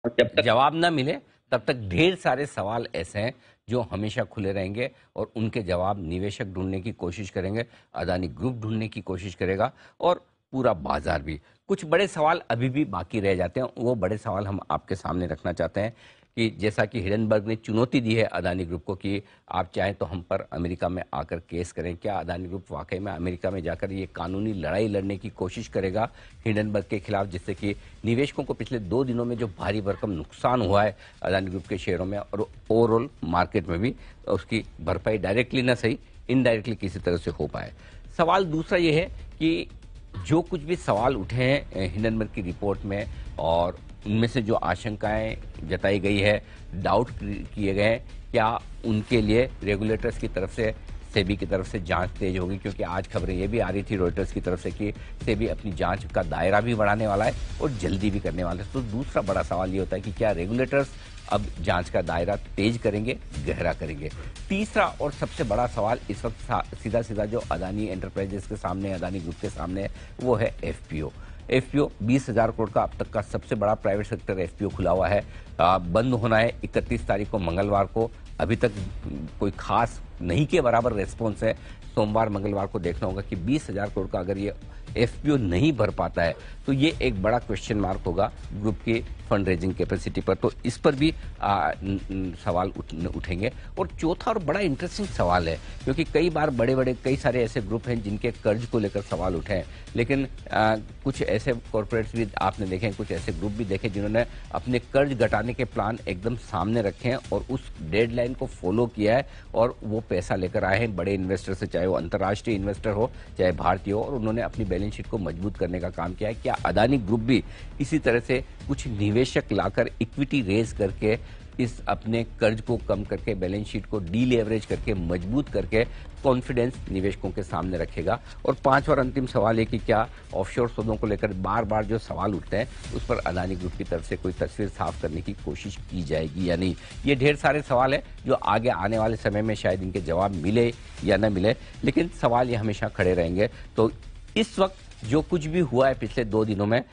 और जब तक जवाब ना मिले तब तक ढेर सारे सवाल ऐसे हैं जो हमेशा खुले रहेंगे और उनके जवाब निवेशक ढूंढने की कोशिश करेंगे, अदानी ग्रुप ढूंढने की कोशिश करेगा और पूरा बाजार भी। कुछ बड़े सवाल अभी भी बाकी रह जाते हैं, वो बड़े सवाल हम आपके सामने रखना चाहते हैं कि जैसा कि हिडनबर्ग ने चुनौती दी है अदानी ग्रुप को कि आप चाहें तो हम पर अमेरिका में आकर केस करें, क्या अदानी ग्रुप वाकई में अमेरिका में जाकर ये कानूनी लड़ाई लड़ने की कोशिश करेगा हिडनबर्ग के खिलाफ, जिससे कि निवेशकों को पिछले 2 दिनों में जो भारी भरकम नुकसान हुआ है अदानी ग्रुप के शेयरों में और ओवरऑल मार्केट में भी, उसकी भरपाई डायरेक्टली ना सही इनडायरेक्टली किसी तरह से हो पाए। सवाल दूसरा ये है कि जो कुछ भी सवाल उठे हैं हिंडनबर्ग की रिपोर्ट में और उनमें से जो आशंकाएं जताई गई है, डाउट किए गए हैं, क्या उनके लिए रेगुलेटर्स की तरफ से, सेबी की तरफ से जांच तेज होगी? क्योंकि आज खबरें ये भी आ रही थी रॉयटर्स की तरफ से कि सेबी अपनी जांच का दायरा भी बढ़ाने वाला है और जल्दी भी करने वाला है। तो दूसरा बड़ा सवाल ये होता है कि क्या रेगुलेटर्स अब जांच का दायरा तेज करेंगे, गहरा करेंगे? तीसरा और सबसे बड़ा सवाल इस वक्त सीधा सीधा जो अदानी एंटरप्राइजेस के सामने, अदानी ग्रुप के सामने है, वो है एफपीओ। एफपीओ 20,000 करोड़ का अब तक का सबसे बड़ा प्राइवेट सेक्टर एफपीओ खुला हुआ है। बंद होना है 31 तारीख को, मंगलवार को। अभी तक कोई खास नहीं के बराबर रेस्पॉन्स है। सोमवार मंगलवार को देखना होगा कि 20,000 करोड़ का अगर ये एफपीओ नहीं भर पाता है तो ये एक बड़ा क्वेश्चन मार्क होगा ग्रुप की फंड रेजिंग कैपेसिटी पर। तो इस पर भी सवाल उठेंगे। और चौथा और बड़ा इंटरेस्टिंग सवाल है, क्योंकि कई बार कई सारे ऐसे ग्रुप हैं जिनके कर्ज को लेकर सवाल उठे हैं, लेकिन कुछ ऐसे कॉर्पोरेट्स भी आपने देखे हैं, कुछ ऐसे ग्रुप भी देखे जिन्होंने अपने कर्ज घटाने के प्लान एकदम सामने रखे हैं और उस डेडलाइन को फॉलो किया है और वो पैसा लेकर आए हैं बड़े इन्वेस्टर से, चाहे वो अंतर्राष्ट्रीय इन्वेस्टर हो चाहे भारतीय हो, और उन्होंने अपनी बैलेंस शीट को मजबूत करने का काम किया है। क्या अदानी ग्रुप भी इसी तरह से कुछ निवेशक लाकर इक्विटी रेज करके इस अपने कर्ज को कम करके, बैलेंस शीट को डीलेवरेज करके, मजबूत करके कॉन्फिडेंस निवेशकों के सामने रखेगा? और पांचवा और अंतिम सवाल है कि क्या ऑफशोर सौदों को लेकर बार बार जो सवाल उठते हैं उस पर अदानी ग्रुप की तरफ से कोई तस्वीर साफ करने की कोशिश की जाएगी या नहीं? ये ढेर सारे सवाल है जो आगे आने वाले समय में शायद इनके जवाब मिले या न मिले, लेकिन सवाल ये हमेशा खड़े रहेंगे। तो इस वक्त जो कुछ भी हुआ है पिछले 2 दिनों में,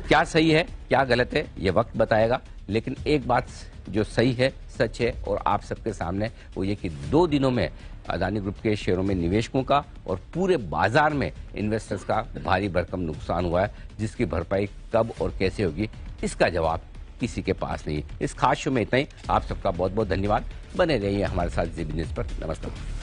क्या सही है क्या गलत है ये वक्त बताएगा, लेकिन एक बात जो सही है, सच है और आप सबके सामने, वो ये कि 2 दिनों में अदानी ग्रुप के शेयरों में निवेशकों का और पूरे बाजार में इन्वेस्टर्स का भारी भरकम नुकसान हुआ है, जिसकी भरपाई कब और कैसे होगी इसका जवाब किसी के पास नहीं। इस खास शो में इतना ही। आप सबका बहुत बहुत धन्यवाद। बने रहिए हमारे साथ जी बिजनेस पर। नमस्कार।